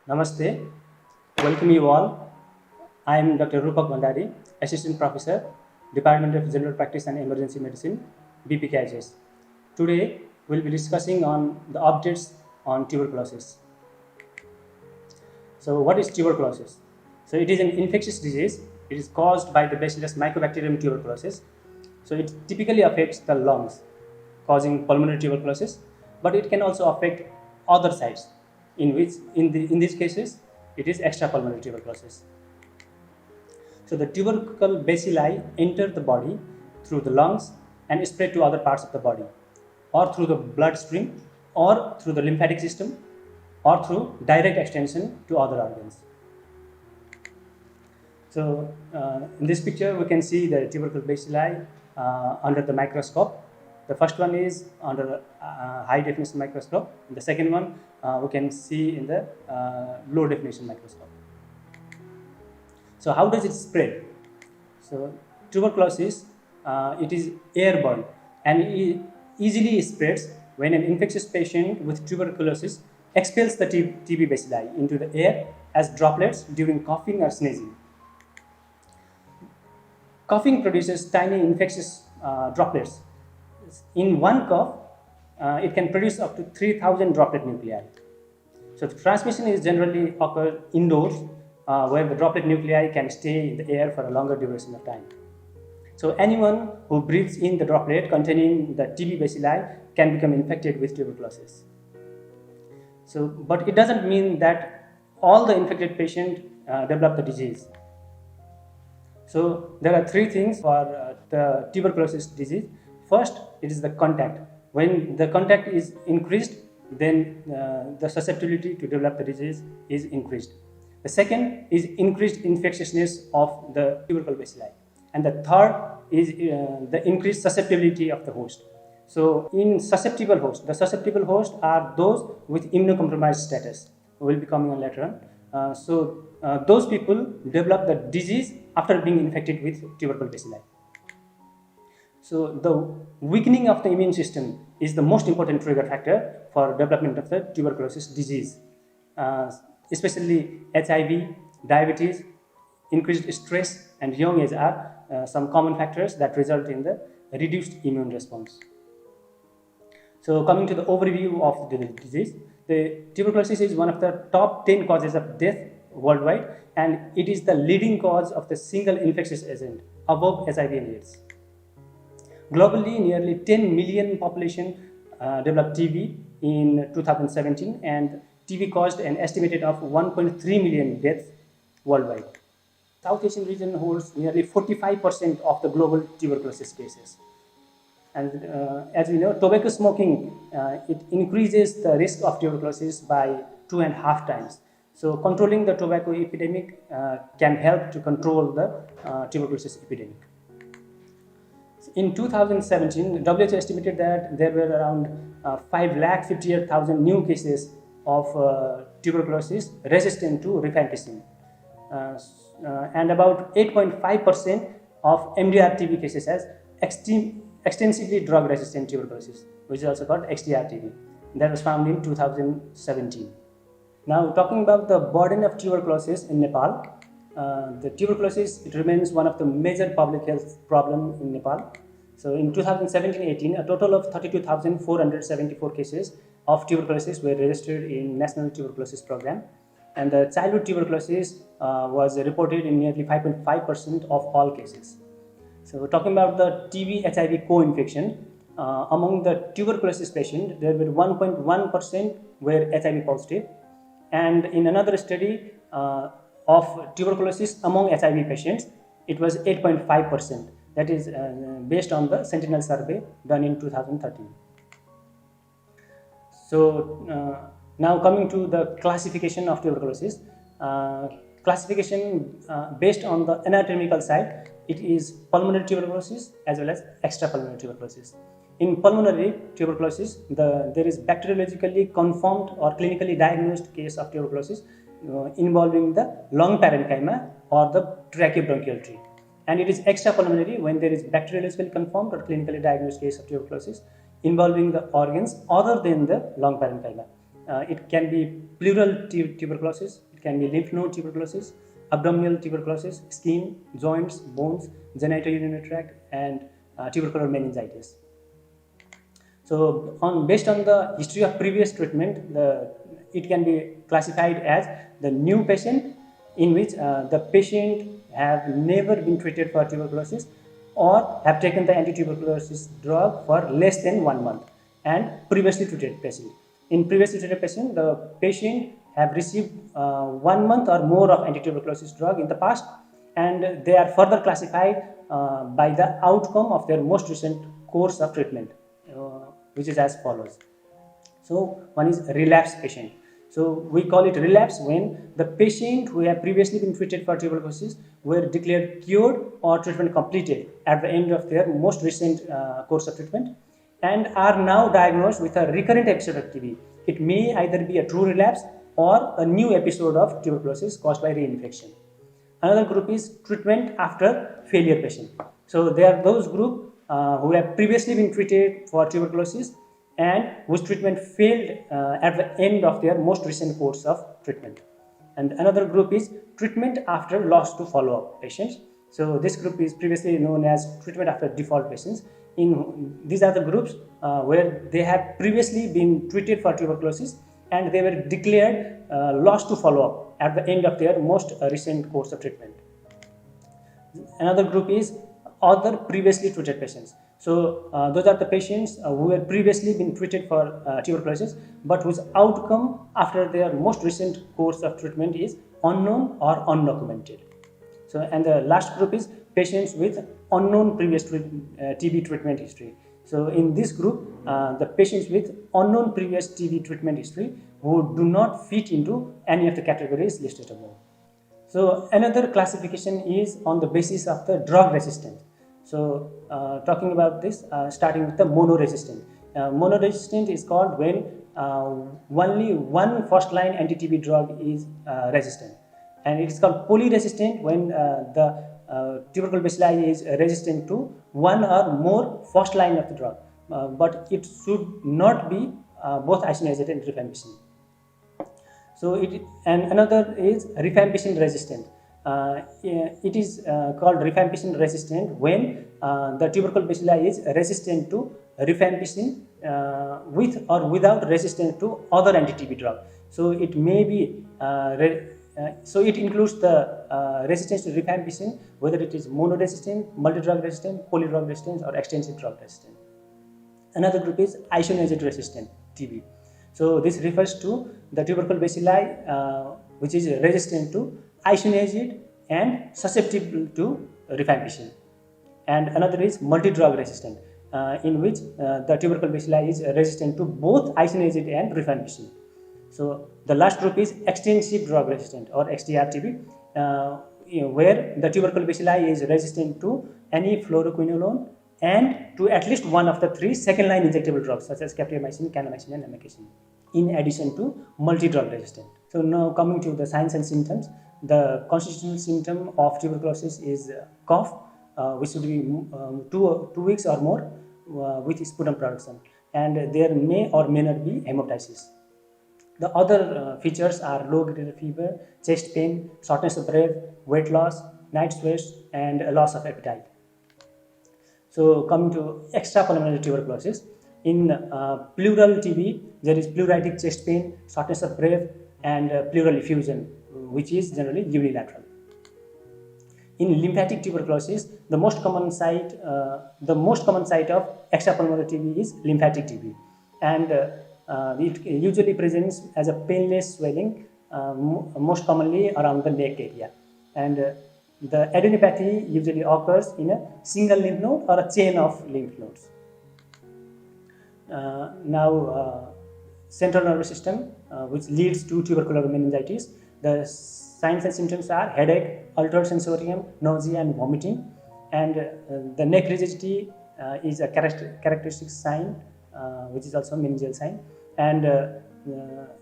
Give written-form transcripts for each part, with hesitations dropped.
Namaste, welcome you all. I am Dr. Rupak Bandari, Assistant Professor, Department of General Practice and Emergency Medicine, BPKIGS. Today, we'll be discussing on the updates on tuberculosis. So, what is tuberculosis? So, it is an infectious disease. It is caused by the Bacillus Mycobacterium tuberculosis. So, it typically affects the lungs, causing pulmonary tuberculosis, but it can also affect other sites, in these cases, it is extrapulmonary tuberculosis. So, the tubercle bacilli enter the body through the lungs and spread to other parts of the body, or through the bloodstream, or through the lymphatic system, or through direct extension to other organs. So, in this picture, we can see the tubercle bacilli under the microscope. The first one is under high definition microscope. The second one we can see in the low definition microscope. So, how does it spread? So, tuberculosis it is airborne and it easily spreads when an infectious patient with tuberculosis expels the TB bacilli into the air as droplets during coughing or sneezing. Coughing produces tiny infectious droplets. In one cough, it can produce up to 3,000 droplet nuclei. So the transmission is generally occur indoors, where the droplet nuclei can stay in the air for a longer duration of time. So anyone who breathes in the droplet containing the TB bacilli can become infected with tuberculosis. So, but it doesn't mean that all the infected patients develop the disease. So there are three things for the tuberculosis disease. First, it is the contact. When the contact is increased, then the susceptibility to develop the disease is increased. The second is increased infectiousness of the tubercle bacilli. And the third is the increased susceptibility of the host. So in susceptible host, the susceptible hosts are those with immunocompromised status. We will be coming on later on. Those people develop the disease after being infected with tubercle bacilli. So the weakening of the immune system is the most important trigger factor for development of the tuberculosis disease. Especially HIV, diabetes, increased stress, and young age are some common factors that result in the reduced immune response. So coming to the overview of the disease, the tuberculosis is one of the top 10 causes of death worldwide, and it is the leading cause of the single infectious agent above HIV and AIDS. Globally, nearly 10 million population developed TB in 2017, and TB caused an estimated of 1.3 million deaths worldwide. South Asian region holds nearly 45% of the global tuberculosis cases. And as we know, tobacco smoking, it increases the risk of tuberculosis by 2.5 times. So controlling the tobacco epidemic can help to control the tuberculosis epidemic. In 2017, WHO estimated that there were around 5,58,000 new cases of tuberculosis resistant to rifampicin. And about 8.5% of MDR-TB cases as extensively drug-resistant tuberculosis, which is also called XDR-TB. That was found in 2017. Now, talking about the burden of tuberculosis in Nepal, the tuberculosis, it remains one of the major public health problem in Nepal. So in 2017-18, a total of 32,474 cases of tuberculosis were registered in National Tuberculosis Program, and the childhood tuberculosis was reported in nearly 5.5% of all cases. So talking about the TB-HIV co-infection, among the tuberculosis patients, there were 1.1% were HIV positive, and in another study of tuberculosis among HIV patients, it was 8.5%. That is based on the Sentinel survey done in 2013. So now coming to the classification of tuberculosis. Classification based on the anatomical side, it is pulmonary tuberculosis as well as extrapulmonary tuberculosis. In pulmonary tuberculosis, there is bacteriologically confirmed or clinically diagnosed case of tuberculosis involving the lung parenchyma or the tracheobronchial tree. And it is extrapulmonary when there is bacteriologically confirmed or clinically diagnosed case of tuberculosis involving the organs other than the lung parenchyma. It can be pleural tuberculosis, it can be lymph node tuberculosis, abdominal tuberculosis, skin, joints, bones, genitourinary tract, and tubercular meningitis. So, based on the history of previous treatment, it can be classified as the new patient, in which the patient have never been treated for tuberculosis or have taken the anti-tuberculosis drug for less than 1 month, and previously treated patient. In previously treated patient, the patient have received 1 month or more of anti-tuberculosis drug in the past, and they are further classified by the outcome of their most recent course of treatment, which is as follows. So one is relapse patient. So we call it relapse when the patient who have previously been treated for tuberculosis were declared cured or treatment completed at the end of their most recent course of treatment, and are now diagnosed with a recurrent episode of TB. It may either be a true relapse or a new episode of tuberculosis caused by reinfection. Another group is treatment after failure patient. So they are those group who have previously been treated for tuberculosis and whose treatment failed at the end of their most recent course of treatment. And another group is treatment after loss to follow-up patients. So this group is previously known as treatment after default patients. These are the groups where they have previously been treated for tuberculosis and they were declared loss to follow-up at the end of their most recent course of treatment. Another group is other previously treated patients. So those are the patients who had previously been treated for tuberculosis, but whose outcome after their most recent course of treatment is unknown or undocumented. So, and the last group is patients with unknown previous TB treatment history. So in this group, the patients with unknown previous TB treatment history who do not fit into any of the categories listed above. So another classification is on the basis of the drug resistance. So talking about this, starting with the monoresistant. Monoresistant is called when only one first line anti-TB drug is resistant, and it is called polyresistant when the tubercle bacilli is resistant to one or more first line of the drug, but it should not be both isoniazid and rifampicin. So and another is rifampicin resistant. It is called rifampicin resistant when the tubercle bacilli is resistant to rifampicin with or without resistance to other anti-TB drug. So it may be so it includes the resistance to rifampicin, whether it is monoresistant, multi-drug resistant, polydrug resistant, or extensive drug resistant. Another group is isoniazid resistant TB. So this refers to the tubercle bacilli which is resistant to isoniazid and susceptible to rifampicin. And another is multi-drug resistant, in which the tubercle bacilli is resistant to both isoniazid and rifampicin. So the last group is extensive drug resistant or XDR-TB, where the tubercle bacilli is resistant to any fluoroquinolone and to at least one of the three second-line injectable drugs such as capryamycin, kanamycin, and amikacin, in addition to multi-drug resistant. So now coming to the signs and symptoms, the constitutional symptom of tuberculosis is cough, which should be 2 weeks or more with sputum production, and there may or may not be hemoptysis. The other features are low grade fever, chest pain, shortness of breath, weight loss, night sweats, and a loss of appetite. So coming to extrapulmonary tuberculosis, in pleural TB, there is pleuritic chest pain, shortness of breath, and pleural effusion, which is generally unilateral. In lymphatic tuberculosis, the most common site of extrapulmonary TB is lymphatic TB, and it usually presents as a painless swelling, most commonly around the neck area, and the adenopathy usually occurs in a single lymph node or a chain of lymph nodes. Now, central nervous system, which leads to tubercular meningitis. The signs and symptoms are headache, altered sensorium, nausea, and vomiting. And the neck rigidity is a characteristic sign, which is also a meningeal sign. And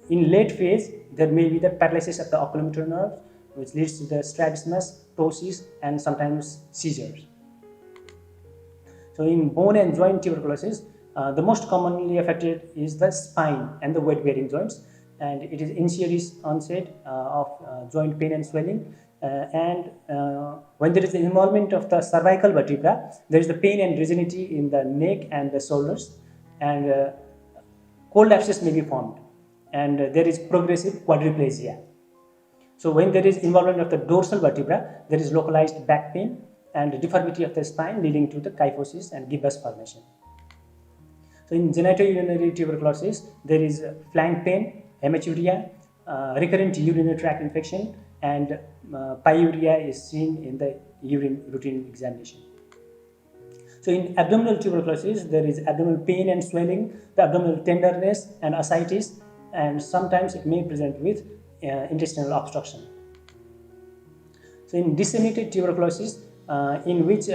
in late phase, there may be the paralysis of the oculomotor nerve, which leads to the strabismus, ptosis, and sometimes seizures. So in bone and joint tuberculosis, the most commonly affected is the spine and the weight-bearing joints. and it is initially onset of joint pain and swelling. When there is the involvement of the cervical vertebra, there is the pain and rigidity in the neck and the shoulders, and cold abscess may be formed, and there is progressive quadriplegia. So when there is involvement of the dorsal vertebra, there is localized back pain and deformity of the spine leading to the kyphosis and gibbous formation. So in genitourinary tuberculosis, there is flank pain, hematuria, recurrent urinary tract infection, and pyuria is seen in the urine routine examination. So in abdominal tuberculosis, there is abdominal pain and swelling, the abdominal tenderness and ascites, and sometimes it may present with intestinal obstruction. So in disseminated tuberculosis, in which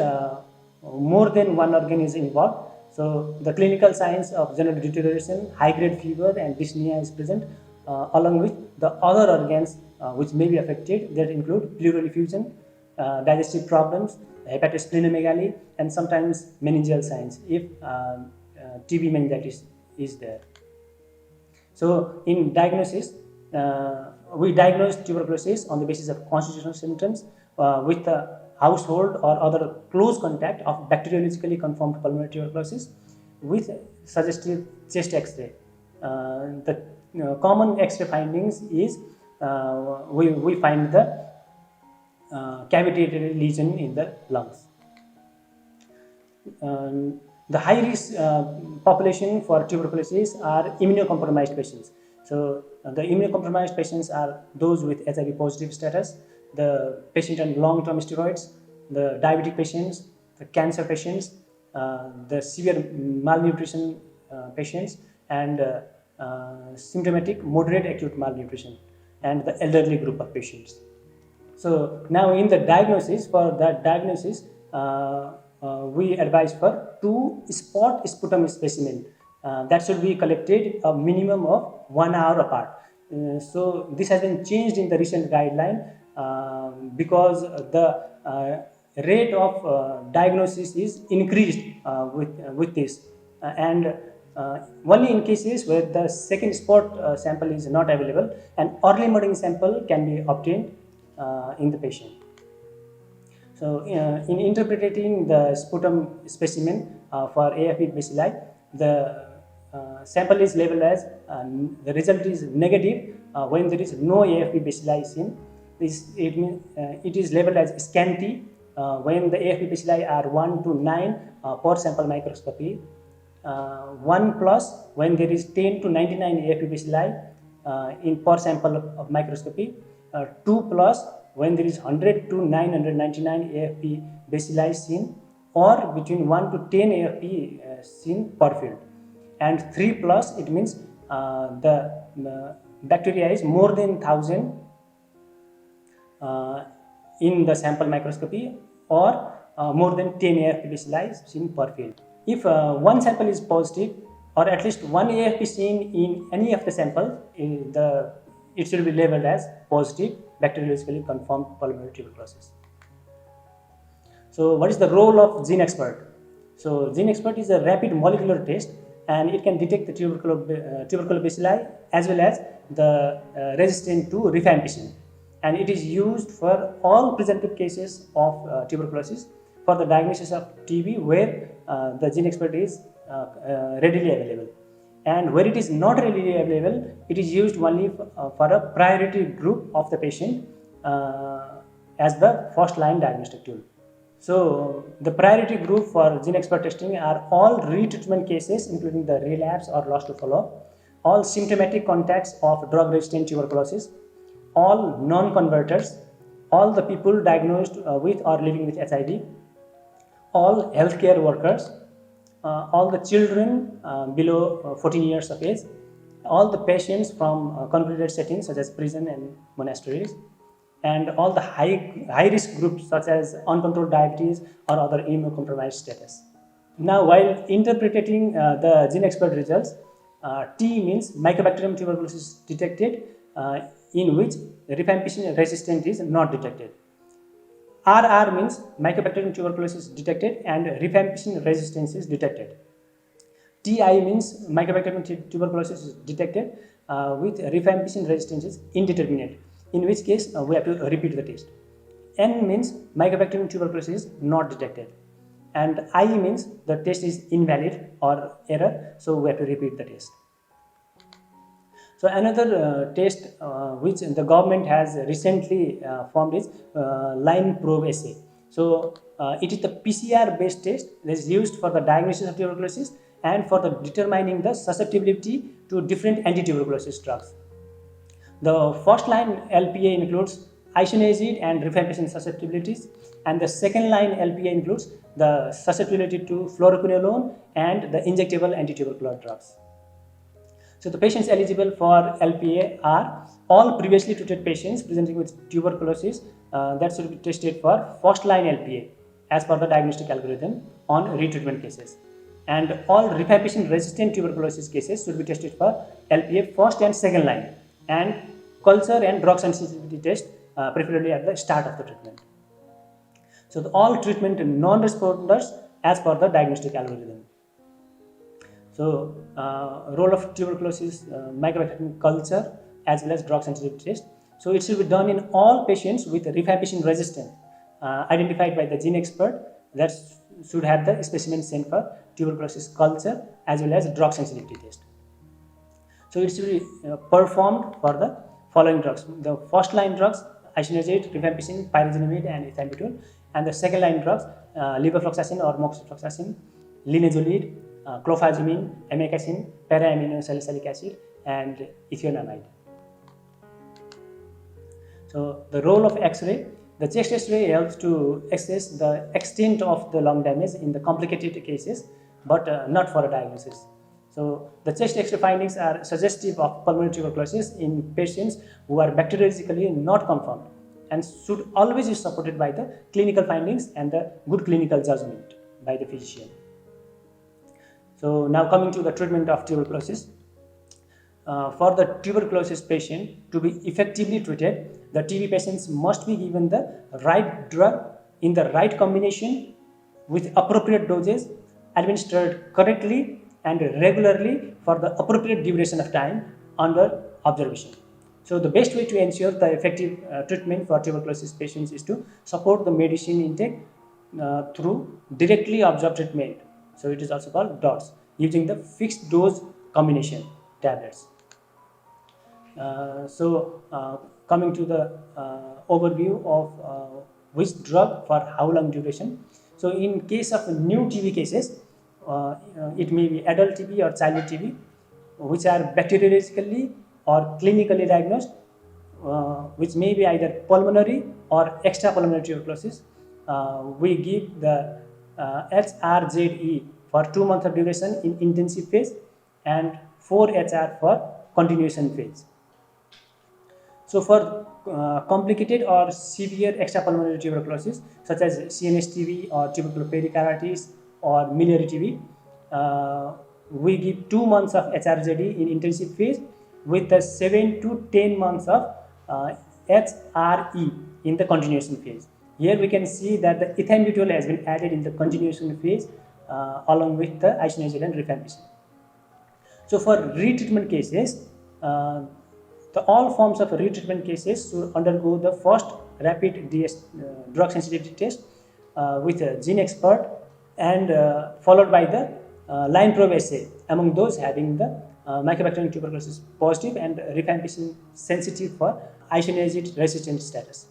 more than one organ is involved, so the clinical signs of general deterioration, high-grade fever and dyspnea is present, along with the other organs which may be affected, that include pleural effusion, digestive problems, hepatosplenomegaly, and sometimes meningeal signs if TB meningitis is there. So in diagnosis, we diagnose tuberculosis on the basis of constitutional symptoms with the household or other close contact of bacteriologically confirmed pulmonary tuberculosis with suggestive chest X-ray. The common X-ray findings is we find the cavitated lesion in the lungs. The high risk population for tuberculosis are immunocompromised patients. So the immunocompromised patients are those with HIV positive status, the patient on long-term steroids, the diabetic patients, the cancer patients, the severe malnutrition patients, and symptomatic moderate acute malnutrition, and the elderly group of patients. So now in the diagnosis, for that diagnosis, we advise for 2 spot sputum specimen that should be collected a minimum of 1 hour apart. So this has been changed in the recent guideline because the rate of diagnosis is increased with this, and only in cases where the second spot sample is not available, an early morning sample can be obtained in the patient. So in interpreting the sputum specimen for AFP bacilli, the sample is labeled as the result is negative when there is no AFP bacilli seen. It is labeled as scanty when the AFP bacilli are 1 to 9 per sample microscopy, 1 plus when there is 10 to 99 AFP bacilli in per sample of microscopy, 2 plus when there is 100 to 999 AFP bacilli seen, or between 1 to 10 AFP seen per field, and 3 plus it means the bacteria is more than 1000 in the sample microscopy, or more than 10 AFP bacilli seen per field. If one sample is positive, or at least one AFP seen in any of the samples, it should be labeled as positive bacteriologically confirmed pulmonary tuberculosis. So what is the role of GeneXpert? So GeneXpert is a rapid molecular test, and it can detect the tubercular bacilli as well as the resistant to rifampicin, and it is used for all presumptive cases of tuberculosis for the diagnosis of TB where the GeneXpert is readily available. And where it is not readily available, it is used only for a priority group of the patient as the first line diagnostic tool. So the priority group for GeneXpert testing are all retreatment cases, including the relapse or loss to follow-up, all symptomatic contacts of drug-resistant tuberculosis, all non-converters, all the people diagnosed with or living with HIV, all healthcare workers, all the children below 14 years of age, all the patients from congregated settings such as prison and monasteries, and all the high risk groups such as uncontrolled diabetes or other immunocompromised status. Now, while interpreting the GeneXpert results, T means Mycobacterium tuberculosis detected, in which rifampicin resistant is not detected. RR means Mycobacterium tuberculosis detected and rifampicin resistance is detected. TI means Mycobacterium tuberculosis is detected with rifampicin resistance is indeterminate, in which case we have to repeat the test. N means Mycobacterium tuberculosis is not detected, and I means the test is invalid or error, so we have to repeat the test. So another test which the government has recently formed is line probe assay. So it is the PCR based test that is used for the diagnosis of tuberculosis and for the determining the susceptibility to different anti-tuberculosis drugs. The first line LPA includes isoniazid and rifampicin susceptibilities, and the second line LPA includes the susceptibility to fluoroquinolone and the injectable anti-tubercular drugs. So the patients eligible for LPA are all previously treated patients presenting with tuberculosis that should be tested for first line LPA as per the diagnostic algorithm on retreatment cases, and all rifampicin resistant tuberculosis cases should be tested for LPA first and second line, and culture and drug sensitivity test preferably at the start of the treatment. So all treatment non-responders as per the diagnostic algorithm. So role of tuberculosis Mycobacterium culture as well as drug sensitivity test. So it should be done in all patients with rifampicin resistant identified by the gene expert that should have the specimen sent for tuberculosis culture as well as drug sensitivity test. So it should be performed for the following drugs: the first line drugs isoniazid, rifampicin, pyrazinamide and ethambutol, and the second line drugs levofloxacin or moxifloxacin, linezolid, clofazimine, amikacin, para-aminosalicylic acid and ethionamide. So the role of X-ray: the chest X-ray helps to assess the extent of the lung damage in the complicated cases, but not for a diagnosis. So the chest X-ray findings are suggestive of pulmonary tuberculosis in patients who are bacteriologically not confirmed, and should always be supported by the clinical findings and the good clinical judgment by the physician. So now coming to the treatment of tuberculosis. For the tuberculosis patient to be effectively treated, the TB patients must be given the right drug in the right combination with appropriate doses, administered correctly and regularly for the appropriate duration of time under observation. So the best way to ensure the effective treatment for tuberculosis patients is to support the medicine intake through directly observed treatment. So it is also called DOTS, using the fixed dose combination tablets. Coming to the overview of which drug for how long duration. So in case of new TB cases, it may be adult TB or childhood TB, which are bacteriologically or clinically diagnosed, which may be either pulmonary or extrapulmonary tuberculosis. We give the HRZE for 2 months of duration in intensive phase and 4HR for continuation phase. So for complicated or severe extrapulmonary tuberculosis such as CNS TB or tubercular pericarditis or miliary TB, we give 2 months of HRZE in intensive phase with the 7 to 10 months of HRE in the continuation phase. Here we can see that the ethambutol has been added in the continuation phase along with the isoniazid and rifampicin. So for retreatment cases, all forms of retreatment cases should undergo the first rapid drug sensitivity test with a gene expert and followed by the line probe assay among those having the Mycobacterium tuberculosis positive and rifampicin sensitive for isoniazid resistant status.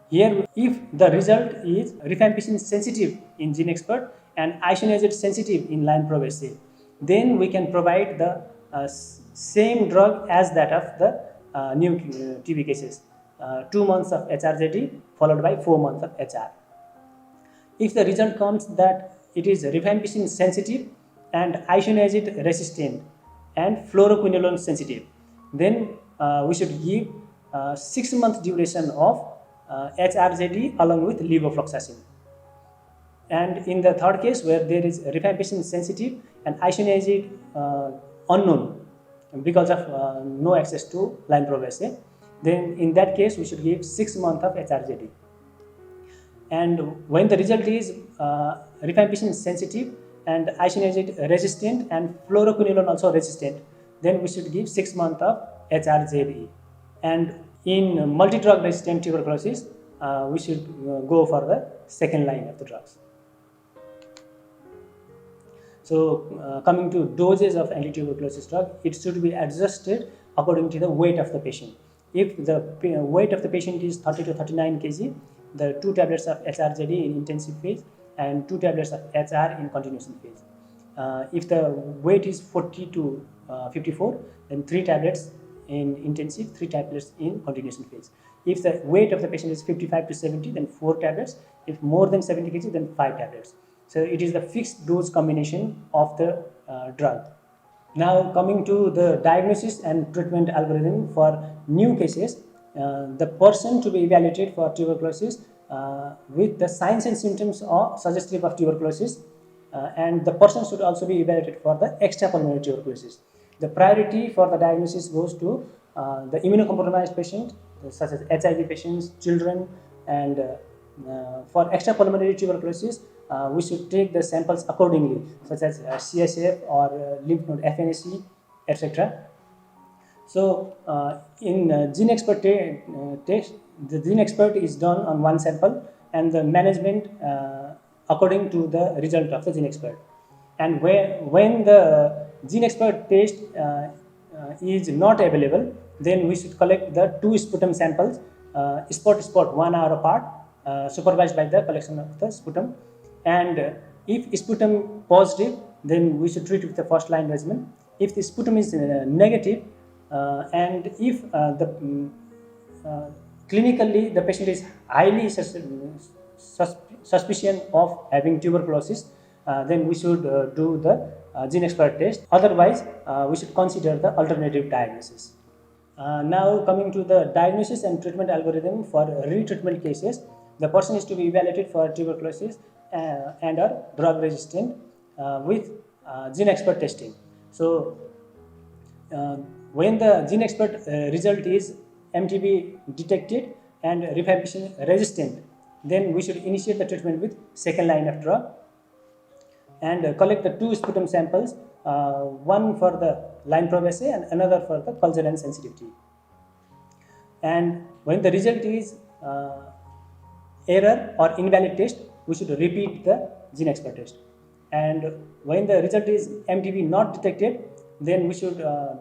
Here, if the result is rifampicin sensitive in gene expert and isoniazid sensitive in line probe assay, then we can provide the same drug as that of the new TB cases, 2 months of HRZE followed by 4 months of HR. If the result comes that it is rifampicin sensitive and isoniazid resistant and fluoroquinolone sensitive, then we should give 6 months duration of HRZE along with levofloxacin. And in the third case, where there is rifampicin sensitive and isoniazid unknown because of no access to line probe assay, then in that case we should give 6 months of HRZE. And when the result is rifampicin sensitive and isoniazid resistant and fluoroquinolone also resistant, then we should give 6 months of HRZE. And in multi-drug resistant tuberculosis, we should go for the second line of the drugs. So coming to doses of anti-tuberculosis drug, it should be adjusted according to the weight of the patient. If the weight of the patient is 30 to 39 kg, the 2 tablets of HRZD in intensive phase and 2 tablets of HR in continuation phase. If the weight is 40 to 54, then 3 tablets in intensive, 3 tablets in continuation phase. If the weight of the patient is 55 to 70, then 4 tablets. If more than 70 kg, then 5 tablets. So it is the fixed dose combination of the drug. Now coming to the diagnosis and treatment algorithm for new cases, the person to be evaluated for tuberculosis with the signs and symptoms are suggestive of tuberculosis, and the person should also be evaluated for the extrapulmonary tuberculosis. The priority for the diagnosis goes to the immunocompromised patient, such as HIV patients, children, and for extrapulmonary tuberculosis, we should take the samples accordingly, such as CSF or lymph node FNAC, etc. So in GeneXpert test, the GeneXpert is done on one sample, and the management according to the result of the GeneXpert. And when the GeneXpert test is not available, then we should collect the 2 sputum samples, spot 1 hour apart, supervised by the collection of the sputum. And if sputum positive, then we should treat with the first line regimen. If the sputum is negative, and if clinically the patient is highly suspicion of having tuberculosis, then we should do the GeneXpert test. Otherwise, we should consider the alternative diagnosis. Now coming to the diagnosis and treatment algorithm for retreatment cases, the person is to be evaluated for tuberculosis and are drug resistant with GeneXpert testing. So when the GeneXpert result is MTB detected and rifampicin resistant, then we should initiate the treatment with second line of drug and collect the 2 sputum samples, one for the line probe assay and another for the culture and sensitivity. And when the result is error or invalid test, we should repeat the GeneXpert test. And when the result is MTB not detected, then we should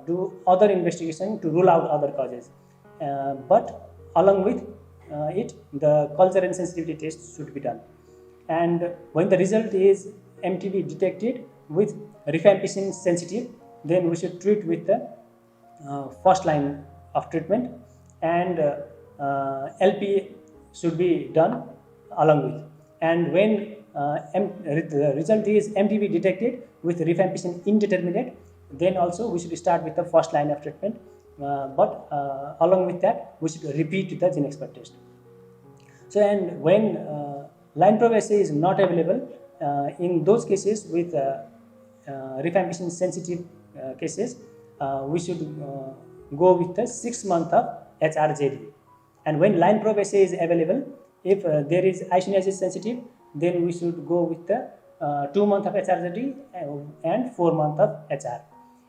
do other investigation to rule out other causes. But along with it, the culture and sensitivity test should be done. And when the result is MTB detected with rifampicin sensitive, then we should treat with the first line of treatment, and LPA should be done along with. And when the result is MTB detected with rifampicin indeterminate, then also we should start with the first line of treatment, but along with that we should repeat the GeneXpert test. So, and when line probe assay is not available, in those cases with rifampicin sensitive cases, we should go with the 6 month of HRZD. And when line probe assay is available, if there is isoniazid sensitive, then we should go with the 2 month of HRZD and 4 month of HR.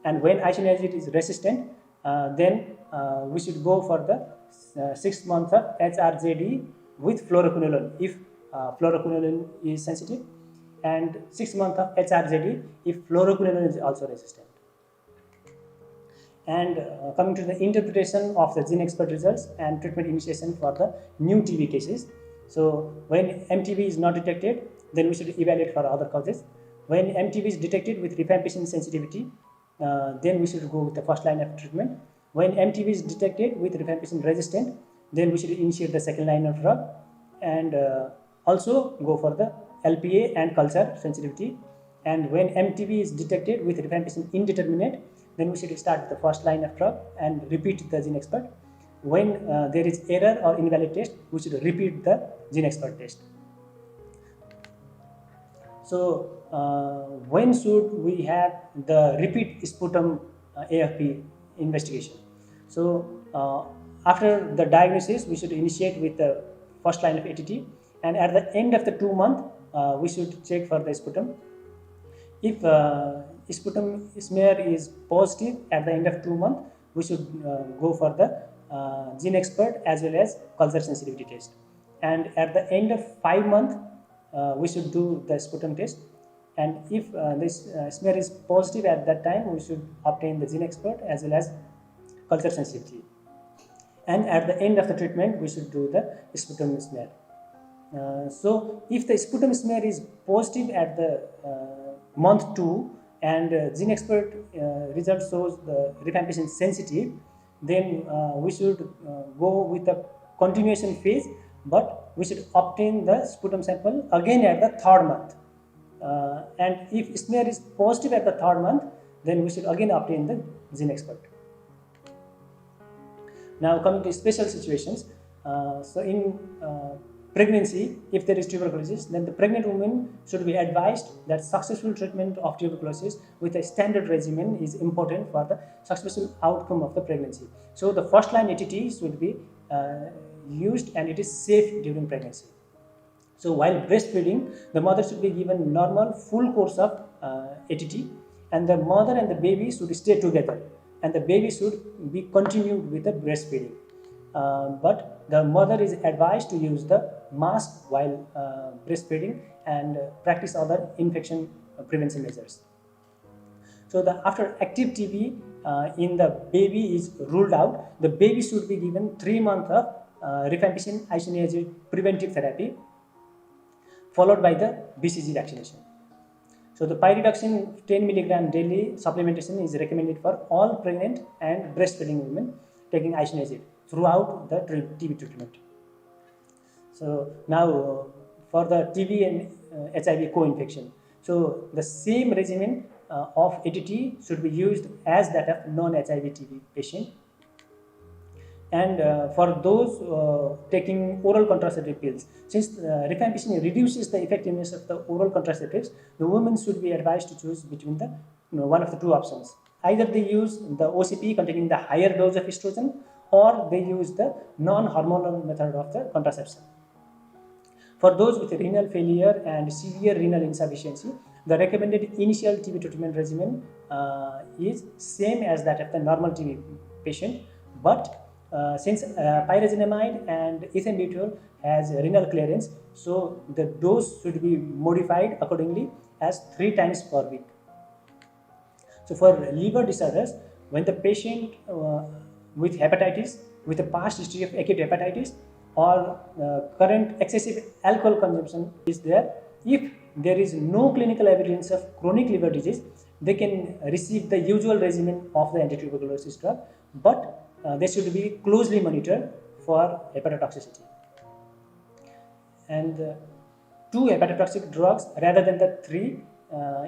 And when isoniazid is resistant, then we should go for the 6 months of HRZD with fluoroquinolone if fluoroquinolone is sensitive, and 6 months of HRZD if fluoroquinolone is also resistant. And coming to the interpretation of the GeneXpert results and treatment initiation for the new TB cases. So when MTB is not detected, then we should evaluate for other causes. When MTB is detected with rifampicin sensitivity, then we should go with the first line of treatment. When MTB is detected with rifampicin resistant, then we should initiate the second line of drug, and also go for the LPA and culture sensitivity. And when MTB is detected with rifampicin indeterminate, then we should start with the first line of drug and repeat the GeneXpert. When there is error or invalid test, we should repeat the GeneXpert test. So when should we have the repeat sputum AFP investigation? So after the diagnosis, we should initiate with the first line of ATT, and at the end of the 2 month, we should check for the sputum. If sputum smear is positive at the end of 2 months, we should go for the gene expert as well as culture sensitivity test. And at the end of 5 months, we should do the sputum test. And if this smear is positive at that time, we should obtain the gene expert as well as culture sensitivity. And at the end of the treatment, we should do the sputum smear. So if the sputum smear is positive at the month 2 and gene expert result shows the rifampicin sensitive, then we should go with the continuation phase, but we should obtain the sputum sample again at the 3rd month. And if smear is positive at the 3rd month, then we should again obtain the gene expert. Now coming to special situations, so in pregnancy, if there is tuberculosis, then the pregnant woman should be advised that successful treatment of tuberculosis with a standard regimen is important for the successful outcome of the pregnancy. So the first line ATT should be used, and it is safe during pregnancy. So while breastfeeding, the mother should be given normal full course of ATT, and the mother and the baby should stay together, and the baby should be continued with the breastfeeding. But the mother is advised to use the mask while breastfeeding and practice other infection prevention measures. So after active TB in the baby is ruled out, the baby should be given 3 months of rifampicin isoniazid preventive therapy, followed by the BCG vaccination. So the pyridoxine 10 mg daily supplementation is recommended for all pregnant and breastfeeding women taking isoniazid throughout the TB treatment. So now for the TB and HIV co-infection, so the same regimen of ATT should be used as that of non-HIV TB patient. And for those taking oral contraceptive pills, since rifampicin reduces the effectiveness of the oral contraceptives, the women should be advised to choose between the one of the two options. Either they use the OCP containing the higher dose of estrogen, or they use the non-hormonal method of the contraception. For those with renal failure and severe renal insufficiency, the recommended initial TB treatment regimen is same as that of the normal TB patient, but since pyrazinamide and ethambutol has renal clearance, so the dose should be modified accordingly as 3 times per week. So for liver disorders, when the patient with hepatitis, with a past history of acute hepatitis, or current excessive alcohol consumption is there, if there is no clinical evidence of chronic liver disease, they can receive the usual regimen of the antituberculosis drug, but they should be closely monitored for hepatotoxicity. And 2 hepatotoxic drugs rather than the 3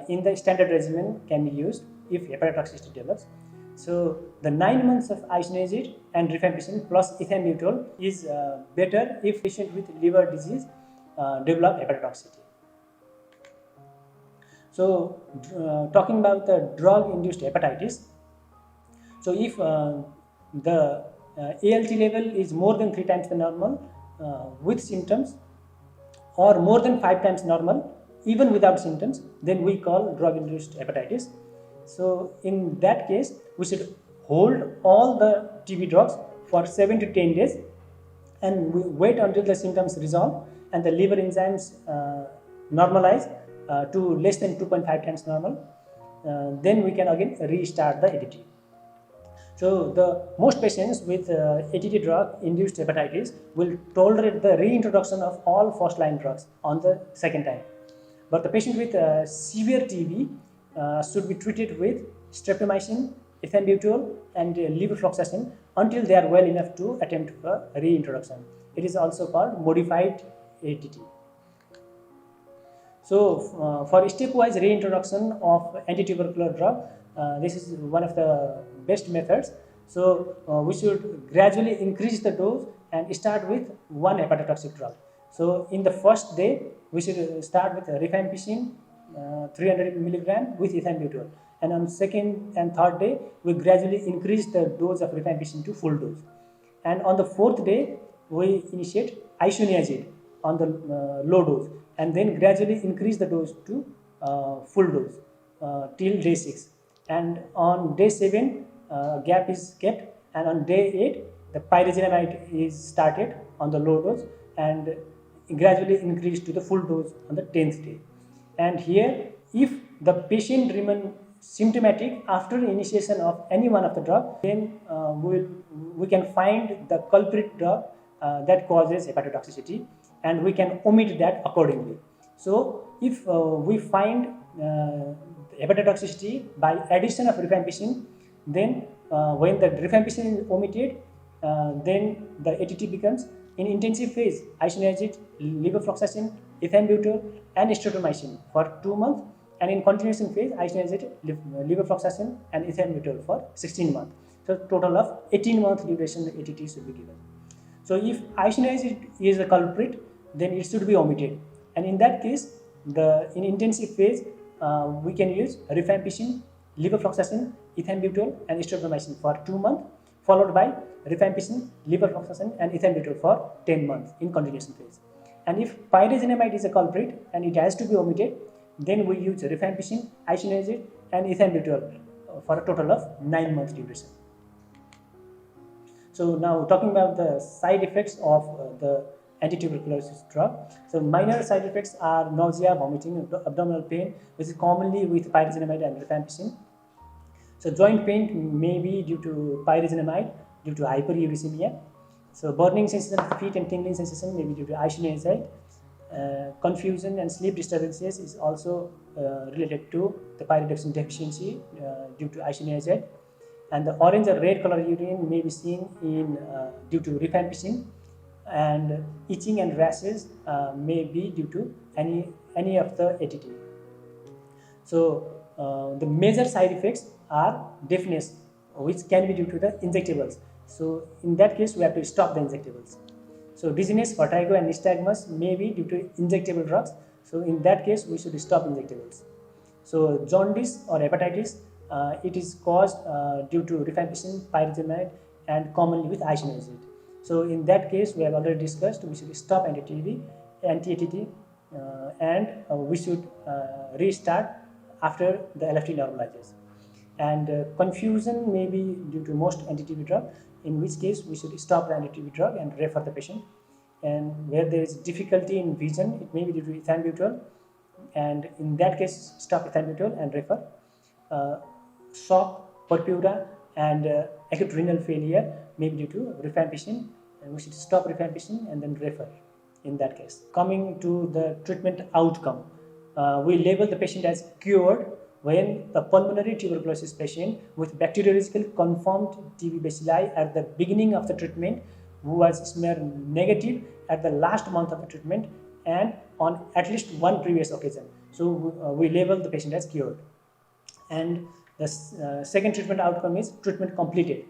in the standard regimen can be used if hepatotoxicity develops. So the 9 months of isoniazid and rifampicin plus ethambutol is better if patient with liver disease develop hepatotoxicity. So talking about the drug-induced hepatitis, so if the ALT level is more than 3 times the normal with symptoms, or more than 5 times normal even without symptoms, then we call drug-induced hepatitis. So in that case, we should hold all the TB drugs for 7 to 10 days and we wait until the symptoms resolve and the liver enzymes normalize to less than 2.5 times normal. Then we can again restart the ATT. So the most patients with ATT drug induced hepatitis will tolerate the reintroduction of all first line drugs on the second time. But the patient with severe TB should be treated with streptomycin, ethambutol and levofloxacin until they are well enough to attempt reintroduction. It is also called modified ATT. So for stepwise reintroduction of antitubercular drug, this is one of the best methods. So we should gradually increase the dose and start with 1 hepatotoxic drug. So in the first day, we should start with rifampicin 300 mg with ethambutol, and on second and third day, we gradually increase the dose of rifampicin to full dose. And on the 4th day, we initiate isoniazid on the low dose, and then gradually increase the dose to full dose till day 6. And on day 7, gap is kept, and on day 8 the pyrazinamide is started on the low dose and gradually increased to the full dose on the 10th day. And here, if the patient remain symptomatic after initiation of any one of the drug, then we can find the culprit drug that causes hepatotoxicity, and we can omit that accordingly. So if we find hepatotoxicity by addition of rifampicin, then when the rifampicin is omitted, then the ATT becomes in intensive phase isoniazid, levofloxacin, ethambutol and streptomycin for 2 months, and in continuation phase isoniazid, levofloxacin and ethambutol for 16 months. So total of 18 month duration the ATT should be given. So if isoniazid is a culprit, then it should be omitted, and in that case in intensive phase we can use rifampicin, levofloxacin, ethambutol and streptomycin for 2 months, followed by rifampicin, levofloxacin and ethambutol for 10 months in continuation phase. And if pyrazinamide is a culprit and it has to be omitted, then we use rifampicin, isoniazid and ethambutol for a total of 9 months duration. So now talking about the side effects of the anti-tuberculosis drug. So minor side effects are nausea, vomiting, abdominal pain, which is commonly with pyrazinamide and rifampicin. So joint pain may be due to pyrazinamide due to hyperuricemia. So burning sensation of feet and tingling sensation may be due to isoniazid. Confusion and sleep disturbances is also related to the pyridoxine deficiency due to isoniazid. And the orange or red color urine may be seen in due to rifampicin, and itching and rashes may be due to any of the ATT. So the major side effects are deafness, which can be due to the injectables. So in that case we have to stop the injectables. So dizziness, vertigo and nystagmus may be due to injectable drugs. So in that case we should stop injectables. So jaundice or hepatitis, it is caused due to rifampicin, pyrazinamide and commonly with isoniazid. So in that case we have already discussed we should stop anti-TB, anti-ATT and we should restart after the LFT normalizes. And confusion may be due to most anti-TB drug, in which case we should stop the anti-TB drug and refer the patient. And where there is difficulty in vision, it may be due to ethambutol, and in that case stop ethambutol and refer. Shock, purpura and acute renal failure may be due to rifampicin, and we should stop rifampicin and then refer in that case. Coming to the treatment outcome, we label the patient as cured when the pulmonary tuberculosis patient with bacteriological confirmed TB bacilli at the beginning of the treatment, who was smear negative at the last month of the treatment and on at least one previous occasion. So we label the patient as cured. And the second treatment outcome is treatment completed,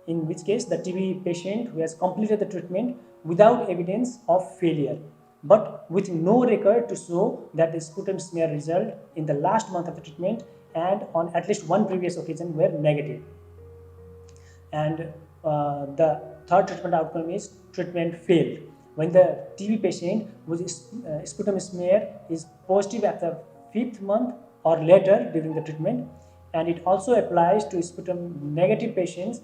in which case the TB patient who has completed the treatment without evidence of failure, but with no record to show that the sputum smear result in the last month of the treatment and on at least one previous occasion were negative. And the third treatment outcome is treatment failed, when the TB patient whose sputum smear is positive at the 5th month or later during the treatment, and it also applies to sputum negative patients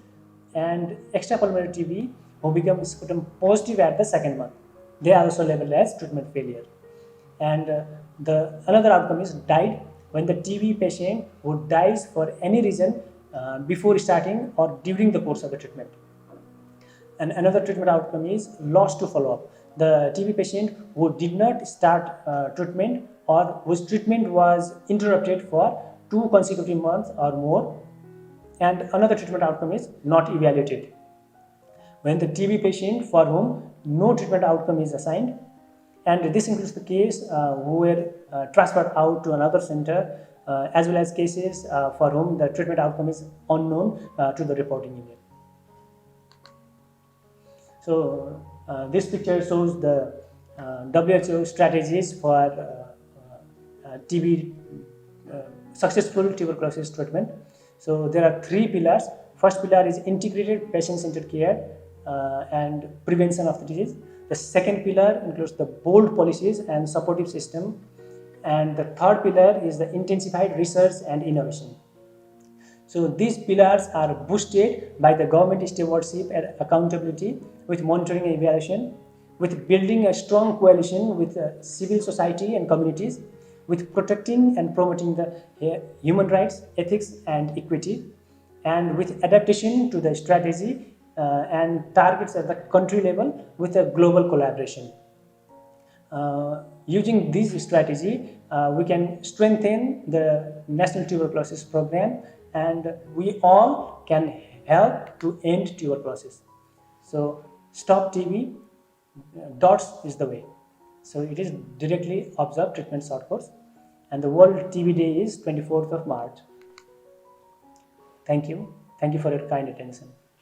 and extrapulmonary TB who become sputum positive at the 2nd month. They are also labeled as treatment failure. And another outcome is died, when the TB patient who dies for any reason before starting or during the course of the treatment. And another treatment outcome is lost to follow-up, the TB patient who did not start treatment or whose treatment was interrupted for 2 consecutive months or more. And another treatment outcome is not evaluated, when the TB patient for whom no treatment outcome is assigned, and this includes the case who were transferred out to another center, as well as cases for whom the treatment outcome is unknown to the reporting unit. So this picture shows the WHO strategies for TB successful tuberculosis treatment. So there are 3 pillars. First pillar is integrated patient-centered care and prevention of the disease. The second pillar includes the bold policies and supportive system, and the third pillar is the intensified research and innovation. So these pillars are boosted by the government stewardship and accountability with monitoring and evaluation, with building a strong coalition with civil society and communities, with protecting and promoting the human rights, ethics and equity, and with adaptation to the strategy and targets at the country level with a global collaboration. Using this strategy, we can strengthen the National Tuberculosis Program, and we all can help to end tuberculosis. So stop TB, DOTS is the way. So it is directly observed treatment short course, and the World TB Day is 24th of March. Thank you. Thank you for your kind attention.